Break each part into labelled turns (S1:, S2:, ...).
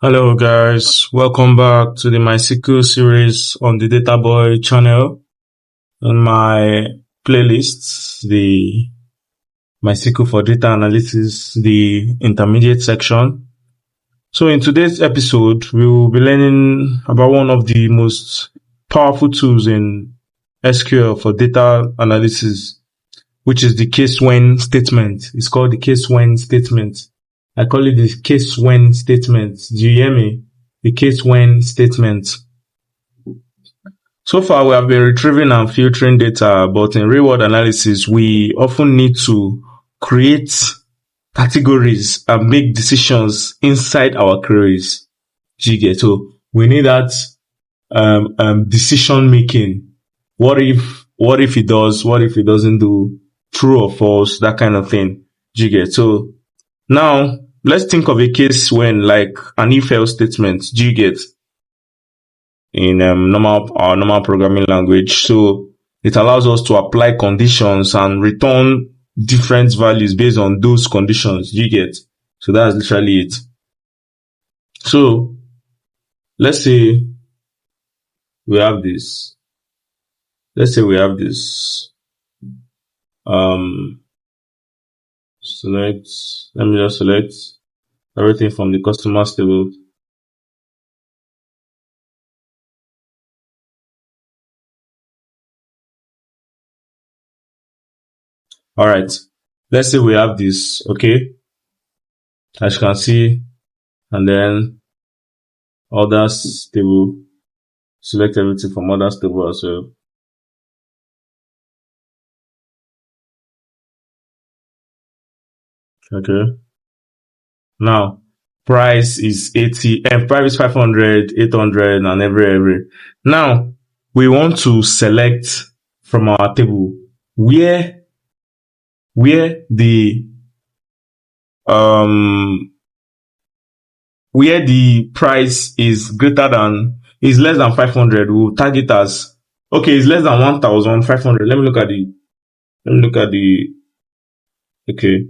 S1: Hello guys, welcome back to the MySQL series on the Data Boy channel. On my playlist, the MySQL for Data Analysis, the intermediate section. So in today's episode, we will be learning about one of the most powerful tools in SQL for data analysis, which is the case when statement. It's called the case when statement. I call it the case when statement. Do you hear me? The case when statement. So far, we have been retrieving and filtering data, but in real world analysis, we often need to create categories and make decisions inside our queries. Do you get? So we need that decision making. What if it does? What if it doesn't do? True or false? That kind of thing. Do you get? So now, let's think of a case when, like, an if-else statement. Do you get? In our normal programming language. So it allows us to apply conditions and return different values based on those conditions. Do you get? So that's literally it. So let's say we have this. Let's say we have this. Select. Let me just select everything from the customers table. All right. Let's say we have this. Okay. As you can see, and then others table. Select everything from others table as well. Okay. Now, price is 80, and price is 500, 800, and every. Now, we want to select from our table where the price is less than 500. We'll tag it as, okay, it's less than 1,500. Let me look at the, okay.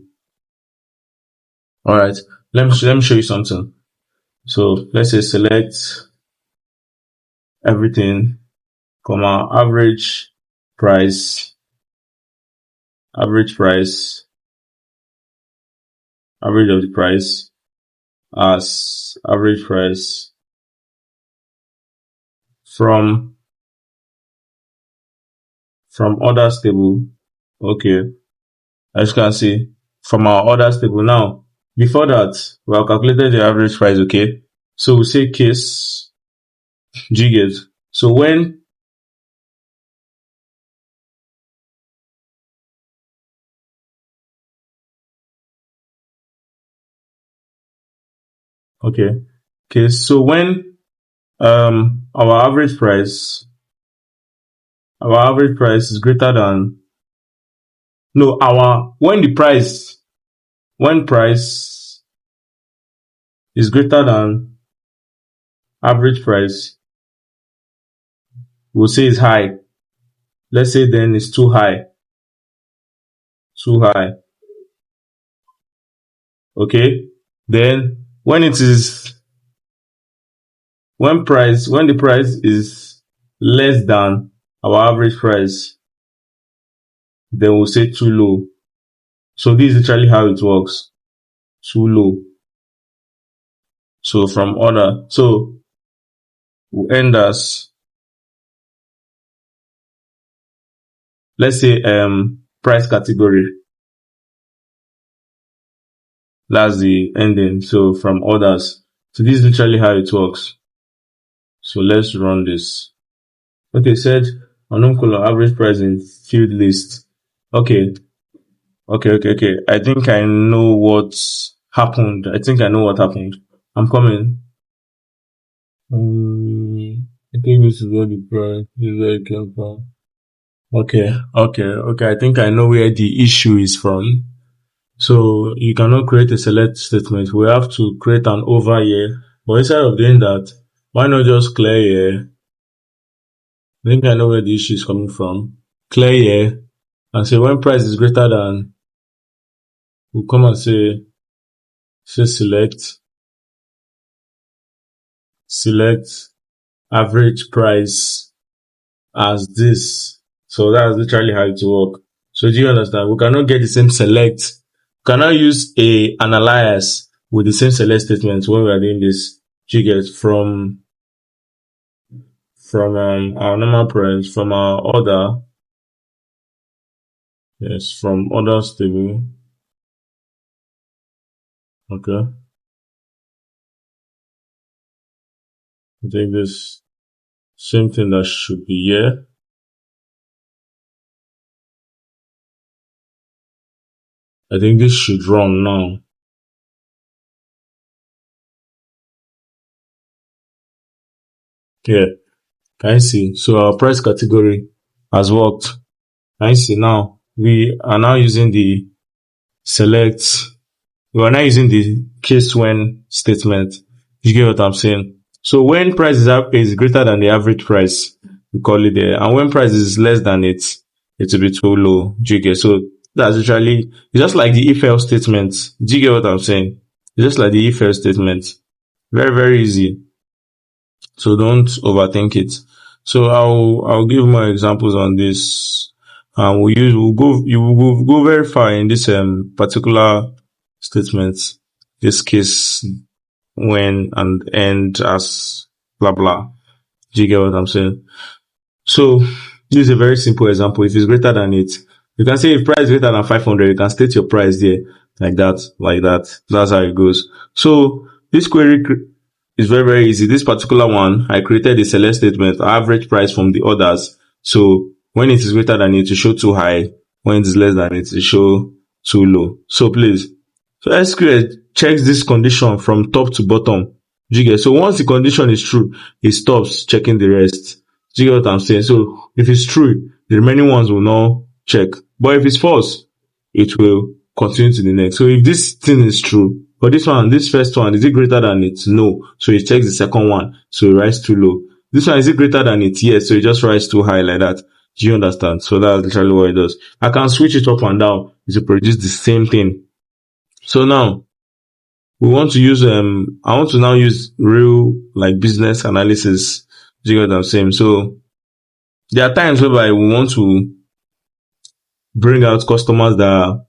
S1: All right. Let me show you something. So let's say select everything, average price, average of the price as average price from orders table. Okay. As you can see, from our orders table. Now, before that, we have calculated the average price, okay? So we say case get. So when so when our average price is greater than when price is greater than average price, we'll say it's high. Let's say then it's too high. Okay. Then when the price is less than our average price, then we'll say too low. So this is literally how it works. Too low. So from order. So we'll end as, let's say, price category. That's the ending. So from orders. So this is literally how it works. So let's run this. Okay, said unknown color average price in field list. Okay. I think I know what happened. I'm coming. I think this is what the price is where it came from. Okay. I think I know where the issue is from. So you cannot create a select statement. We have to create an over here. But instead of doing that, why not just clear here? I think I know where the issue is coming from. Clear here and say when price is greater than, we'll come and say select select average price as this. So that's literally how it works. So do you understand? We cannot get the same select. We cannot use a analyze with the same select statement when we are doing this. Do you get from our normal parents, from our order, yes, from orders table. Okay. I think this same thing that should be here. I think this should run now. Yeah. Can you see? So our price category has worked. Can you see now? We are now using the select. We are now using the case when statement. You get what I'm saying? So when price is greater than the average price, we call it there. And when price is less than it, it will be too low. Do you get? So that's literally, it's just like the if else statement. Do you get what I'm saying? It's just like the if else statement. Very, very easy. So don't overthink it. So I'll give more examples on this. You will go very far in this particular statement. This case when and end as blah blah. Do you get what I'm saying? So this is a very simple example. If it's greater than it, you can say if price is greater than 500, you can state your price there like that, like that. That's how it goes. So this query is very, very easy. This particular one, I created a select statement, average price from the others. So when it is greater than it, to show too high. When it is less than it, to show too low. So please, so SQL checks this condition from top to bottom. Do you get? So once the condition is true, it stops checking the rest. Do you get what I'm saying? So if it's true, the remaining ones will not check. But if it's false, it will continue to the next. So if this thing is true, but this first one, is it greater than it? No. So it checks the second one. So it writes too low. This one, is it greater than it? Yes. So it just writes too high like that. Do you understand? So that's literally what it does. I can switch it up and down to produce the same thing. So now, we want to use, I want to now use real, like, business analysis. Do you get what I'm saying? So there are times whereby we want to bring out customers that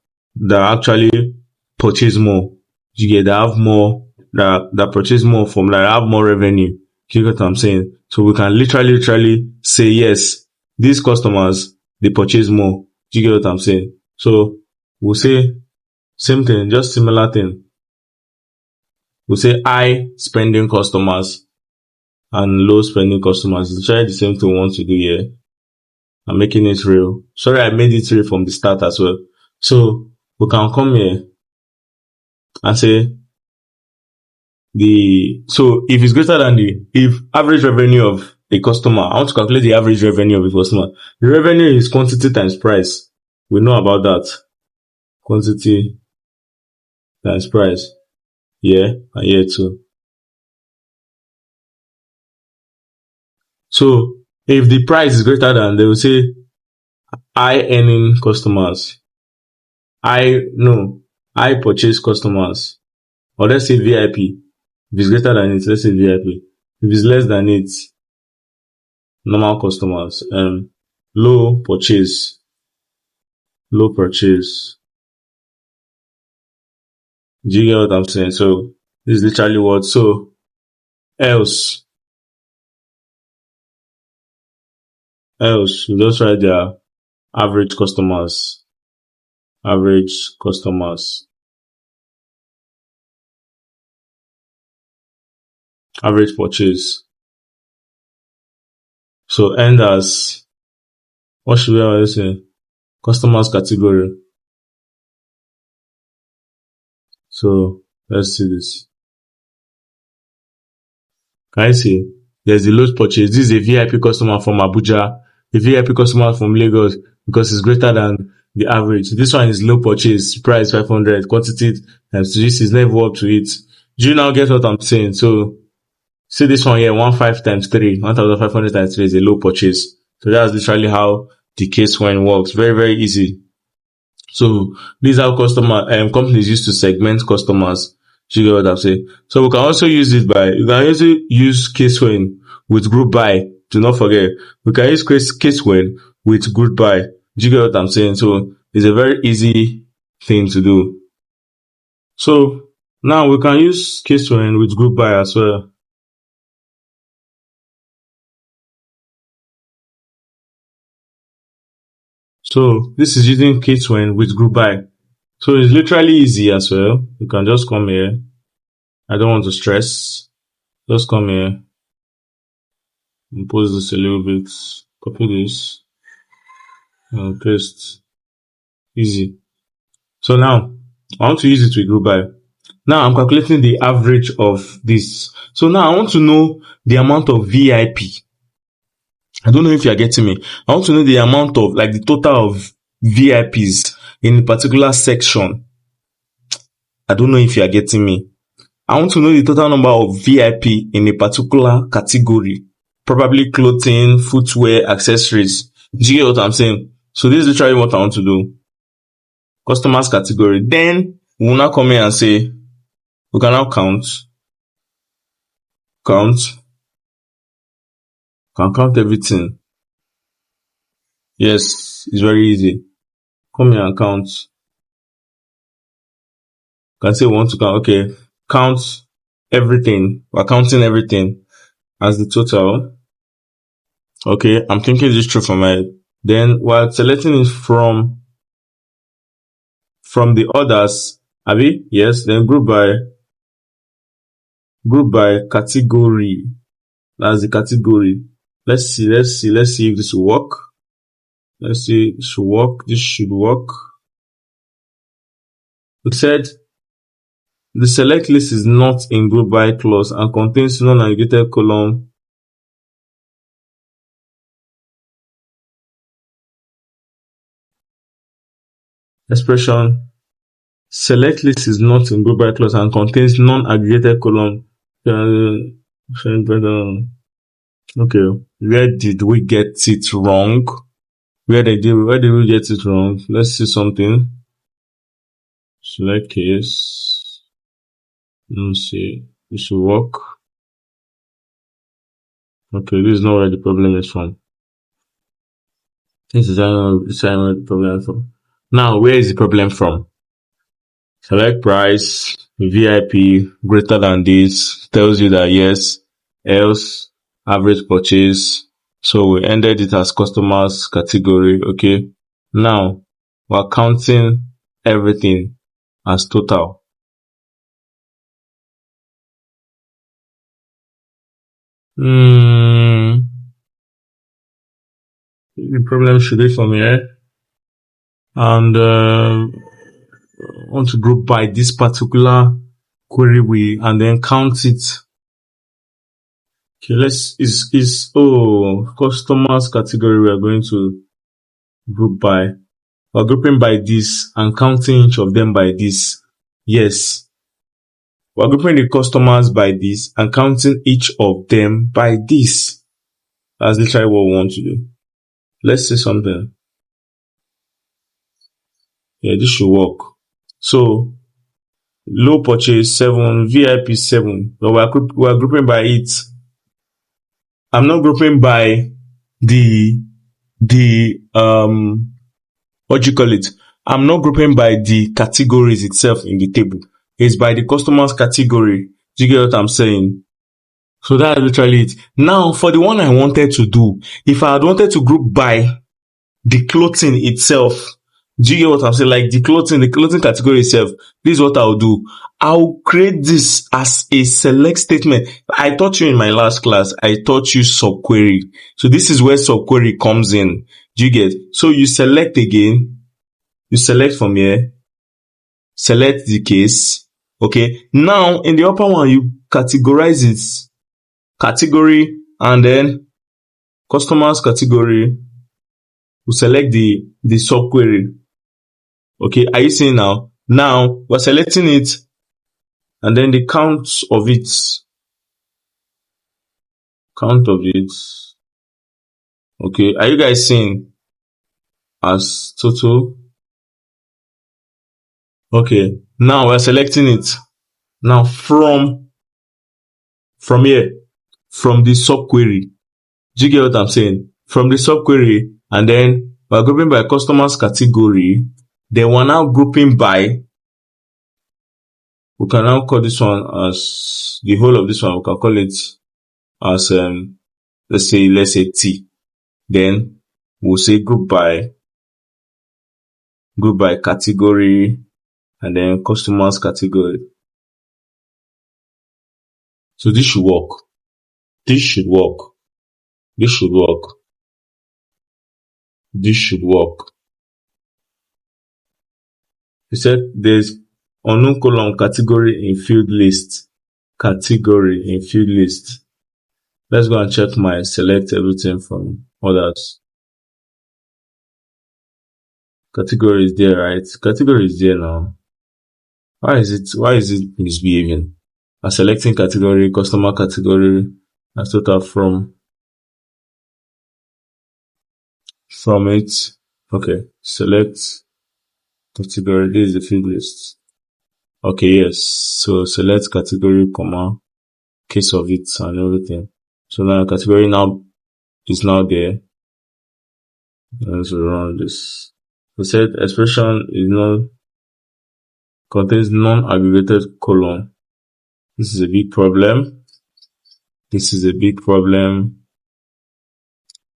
S1: actually purchase more. You get, that have more, that purchase more from, that have more revenue. You get what I'm saying? So we can literally say, yes, these customers, they purchase more. You get what I'm saying? So we'll say same thing, just similar thing. We'll say high spending customers and low spending customers. It's literally the same thing we want to do here. I'm making it real. Sorry, I made it real from the start as well. So we can come here and say so if it's greater than if average revenue of a customer, I want to calculate the average revenue of a customer. The revenue is quantity times price. We know about that. Quantity times price. Yeah, and here too. So if the price is greater than, they will say high earning customers. High purchase customers. Or let's say VIP. If it's greater than it, let's say VIP. If it's less than it, normal customers. Low purchase. Low purchase. Do you get what I'm saying? So this is literally what. So else you just write their average customers. Average customers. Average purchase. So end as, what should we always say? Customers category. So let's see this. Can you see? There's the lowest purchase. This is a VIP customer from Abuja, a VIP customer from Lagos, because it's greater than the average. This one is low purchase, price 500, quantity times 2. This is never up to it. Do you now get what I'm saying? So see this one here, 1,500 times 3, 1,500 times 3 is a low purchase. So that's literally how the case when works. Very, very easy. So these are companies used to segment customers. Do you get what I'm saying? So we can also use it by, you can also use case when with group by. Do not forget. We can use case when with group by. Do you get what I'm saying? So it's a very easy thing to do. So now we can use case when with group by as well. So this is using case when with group by. So it's literally easy as well. You can just come here. I don't want to stress. Just come here. Impose this a little bit. Copy this. And paste. Easy. So now, I want to use it with group by. Now I'm calculating the average of this. So now I want to know the amount of VIP. I don't know if you're getting me. I want to know the amount of, like the total of VIPs in a particular section. I don't know if you're getting me. I want to know the total number of VIP in a particular category. Probably clothing, footwear, accessories. Do you get what I'm saying? So this is literally what I want to do. Customers category. Then we will now come here and say, we can now count. Can count everything. Yes, it's very easy. Come here and count. Can say we want to count. Okay, count everything. We're counting everything as the total. Okay, I'm thinking this through for my. Then we're selecting it from the others. Abi? Yes. Then group by category. That's the category. Let's see if this will work. Let's see, it should work. This should work. It said the select list is not in group by clause and contains non-aggregated column. Expression select list is not in group by clause and contains non-aggregated column. Okay, where did we get it wrong? Where did we get it wrong? Let's see something. Select case. Let's see. It should work. Okay, this is not where the problem is from. This is where the problem is from. Now, where is the problem from? Select price, VIP, greater than this, tells you that yes, else, average purchase. So we ended it as customers category, okay. Now, we're counting everything as total. The problem should be from here. And want to group by this particular query and then count it. Okay, customers category we are going to group by. We're grouping by this and counting each of them by this. Yes. We're grouping the customers by this and counting each of them by this. That's literally what we want to do. Let's see something. Yeah, this should work. So, low purchase 7, VIP 7. So we're grouping by it. I'm not grouping by the what do you call it? I'm not grouping by the categories itself in the table. It's by the customers category. Do you get what I'm saying? So that's literally it. Now, for the one I wanted to do, if I had wanted to group by the clothing itself, do you get what I'm saying? Like the clothing category itself, this is what I'll do. I'll create this as a select statement. I taught you in my last class, I taught you subquery. So this is where subquery comes in. Do you get? So you select again. You select from here. Select the case. Okay. Now, in the upper one, you categorize it. Category and then customers category. We select the subquery. Okay. Are you seeing now? Now, we're selecting it and then the count of it. Okay. Are you guys seeing as total? Okay. Now we're selecting it. Now from here, from the subquery, do you get what I'm saying? From the subquery, and then we're grouping by customers category. Then we're now grouping by, we can now call this one as, the whole of this one, we can call it as, let's say T. Then we'll say group by category, and then customers category. So this should work. This should work. This should work. This should work. He said there's unknown column category in field list. Category in field list. Let's go and check my select everything from others. Category is there, right? Category is there now. Why is it misbehaving? I'm selecting category, customer category, as total from it. Okay, select category. This is the field list. Okay, yes. So select category, comma, case of it and everything. So now category is now there. Let's run this. We said expression is contains non-aggregated column. This is a big problem. This is a big problem.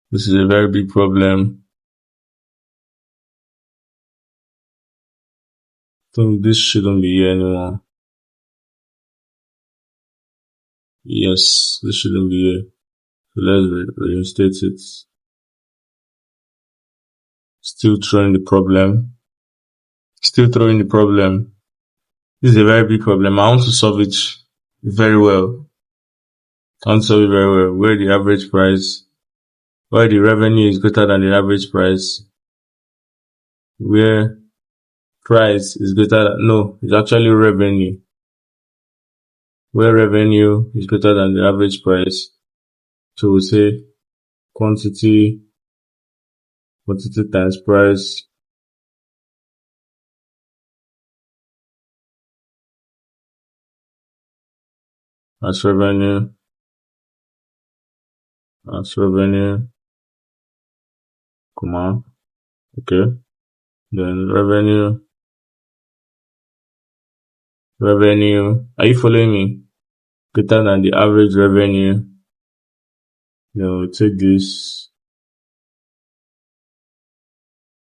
S1: This is a very big problem. So this shouldn't be here anymore. Yes, this shouldn't be here. So let's reinstate it. Still throwing the problem. This is a very big problem. I want to solve it very well. Where the average price, where the revenue is greater than the average price, where price is greater than, no, it's actually revenue. Where revenue is greater than the average price. So we say quantity times price as revenue, comma, okay. Then revenue, are you following me? Greater than the average revenue. Then we'll take this,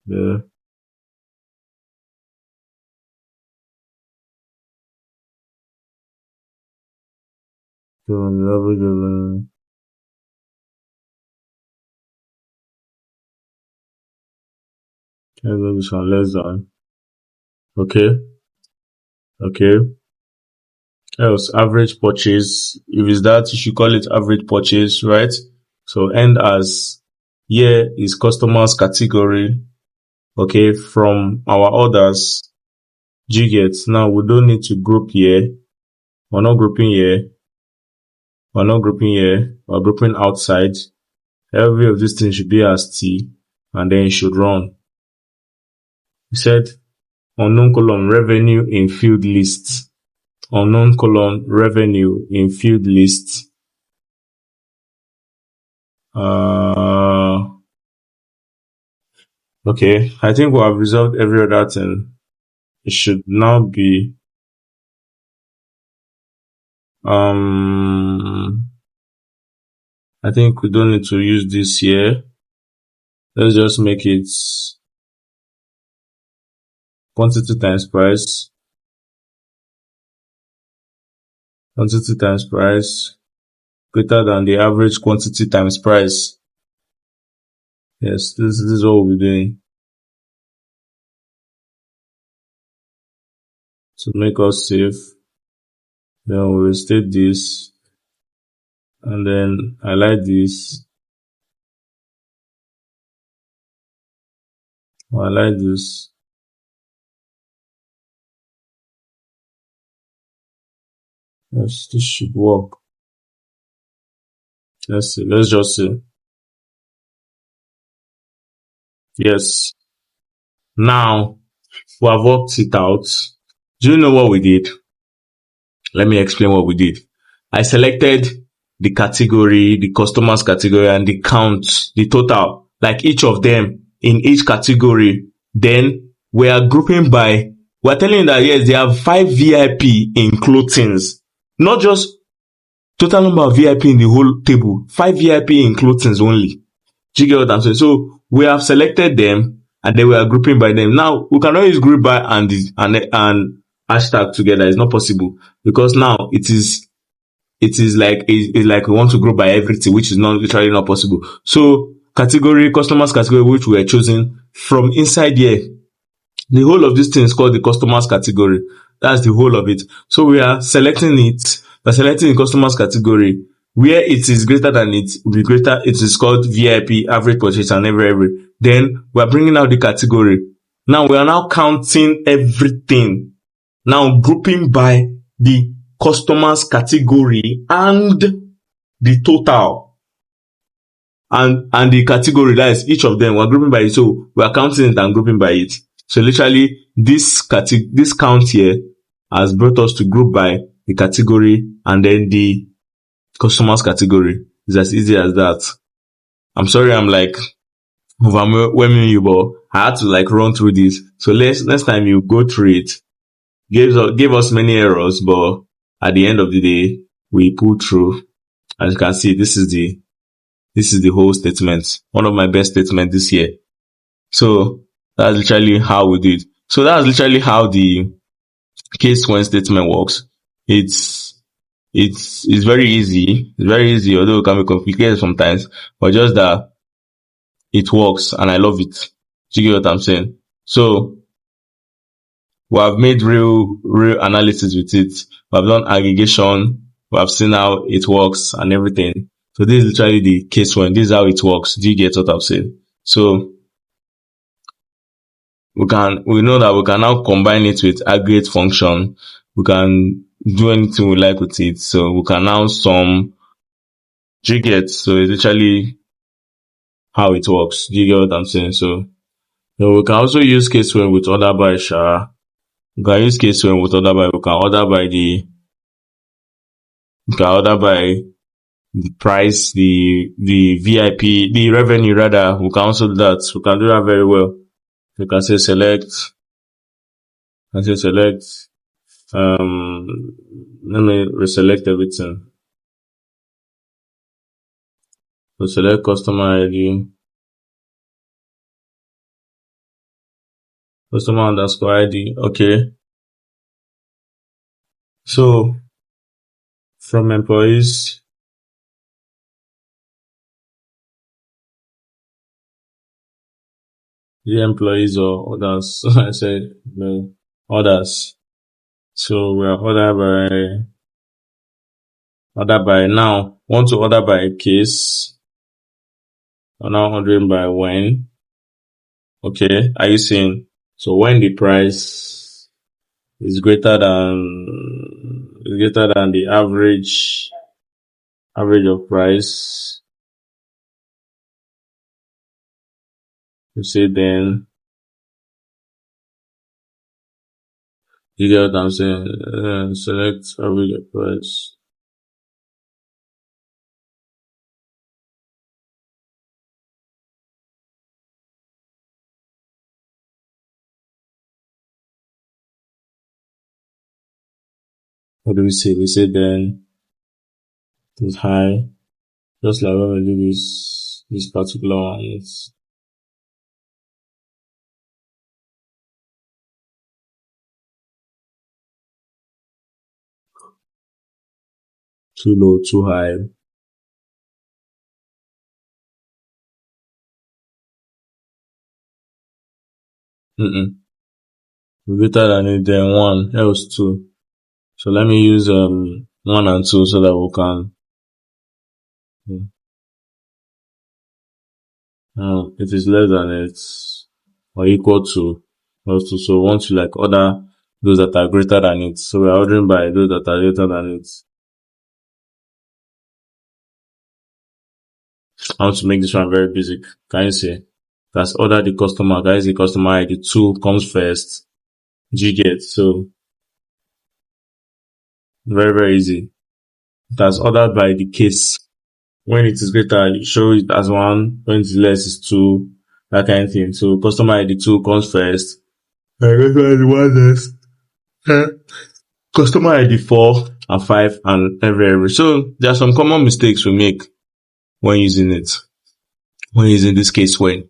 S1: there. So the average revenue. This one less than. Okay. Else average purchase. If it's that, you should call it average purchase, right? So end as here is customers category. Okay, from our orders. Do you get? Now we don't need to group here. We're not grouping here. We're grouping outside. Every of these things should be as T, and then it should run. We said unknown column revenue in field list. Unknown column revenue in field list. Okay, I think we have resolved every other thing. It should now be I think we don't need to use this here. Let's just make it quantity times price. Quantity times price greater than the average quantity times price. Yes, this is what we'll be doing. To make us safe. Then we'll restate this. And then highlight this. Highlight this. Yes, this should work. Let's see. Let's just see. Yes. Now, we have worked it out. Do you know what we did? Let me explain what we did. I selected the category, the customers category, and the count, the total, like each of them in each category. Then we are grouping by, we're telling you that yes, they have 5 VIP in clothings, not just total number of VIP in the whole table, 5 VIP in clothings only. Do you get what I'm saying? So we have selected them and then we are grouping by them. Now we cannot use group by and hashtag together. It's not possible because now it's like we want to group by everything, which is not literally not possible. So category, customers category, which we are choosing from inside here, the whole of this thing is called the customers category. That's the whole of it. So we are selecting it. We're selecting the customers category. Where it is greater than it will be greater, it is called VIP, average purchase, and every. Then we are bringing out the category. Now we are now counting everything. Now grouping by the customers category and the total. And the category, that is each of them, we're grouping by it. So we are counting it and grouping by it. So literally this count here has brought us to group by the category and then the customers category. It's as easy as that. I'm sorry I'm like overwhelming you, but I had to like run through this. So next time you go through it, gave us many errors, but at the end of the day, we pulled through. As you can see, this is the whole statement. One of my best statements this year. So that's literally how we did. So that's literally how the case when statement works. It's very easy. It's very easy, although it can be complicated sometimes, but just that it works and I love it. Do you get what I'm saying? So we have made real analysis with it. We have done aggregation. We have seen how it works and everything. So this is literally the case when this is how it works. Do you get what I'm saying? So we know that we can now combine it with aggregate function. We can do anything we like with it. So we can now sum. Do you get? So it's literally how it works. Do you get what I'm saying? So we can also use case when with order by sha. We can use case when with order by. We can order by the price, the VIP, the revenue rather. We can also do that. We can do that very well. You can say select. Let me reselect everything. So select customer ID. Customer underscore ID. Okay. So from employees, the employees or others. I said no, others. So we are order by now. Want to order by case. We're now ordering by when. Okay. Are you saying so when the price is greater than the average of price? You say then. You get what I'm saying? Select average of price. What do we say? We say then it is high. Just like when we do this particular one, it's too low, too high. Greater than it, then 1, else 2. So let me use 1 and 2 so that we can. It is less than it or equal to else 2. So once you like order those that are greater than it, so we are ordering by those that are greater than it. I want to make this one very basic. Can you see? That's order the customer. Guys, the customer ID 2 comes first. Do you get? So Very, very easy. It has ordered by the case. When it is greater, you show it as 1. When it is less, it's 2. That kind of thing. So customer ID 2 comes first. Customer ID 1 less. Customer ID 4 and 5 and every. So there are some common mistakes we make when using it. When using this case when.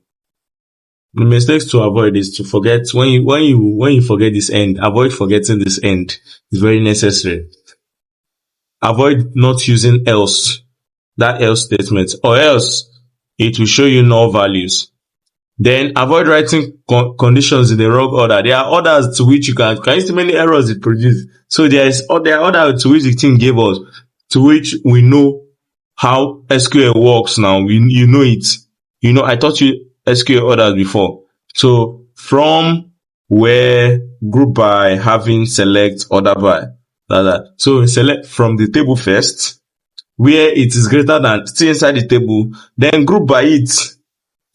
S1: The mistakes to avoid is to forget when you forget this end, avoid forgetting this end. It's very necessary. Avoid not using else, that else statement, or else it will show you null values. Then avoid writing conditions in the wrong order. There are orders to which you can you see many errors it produces. So there are orders to which the thing gave us, to which we know how SQL works now. You know it. You know, I taught you SQL orders before. So from, where, group by, having, select, order by. So select from the table first, where it is greater than, still inside the table, then group by it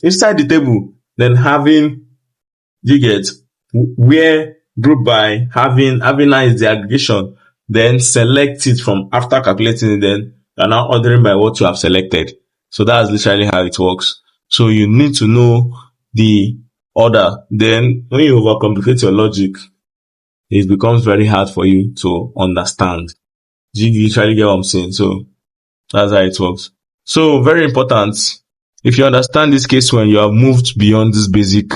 S1: inside the table, then having, you get, where group by, having is the aggregation, then select it from after calculating it, then you're now ordering by what you have selected. So that's literally how it works. So you need to know the order. Then when you overcomplicate your logic, it becomes very hard for you to understand. You literally get what I'm saying? So that's how it works. So very important. If you understand this case when you have moved beyond this basic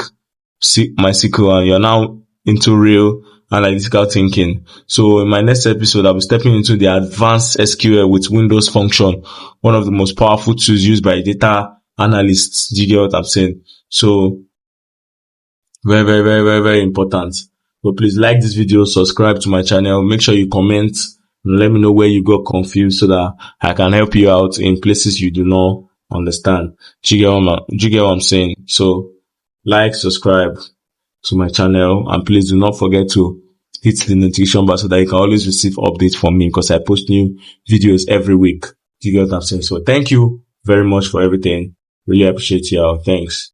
S1: MySQL and you're now into real analytical thinking. So in my next episode, I'll be stepping into the advanced SQL with Windows function, one of the most powerful tools used by data analysts. Do you get what I'm saying? So very, very, very, very, very important. But please like this video, subscribe to my channel, make sure you comment, and let me know where you got confused so that I can help you out in places you do not understand. Do you get what I'm saying? So like, subscribe to my channel, and please do not forget to hit the notification bell so that you can always receive updates from me, because I post new videos every week. Do you get what I'm saying? So thank you very much for everything. Really appreciate y'all. Thanks.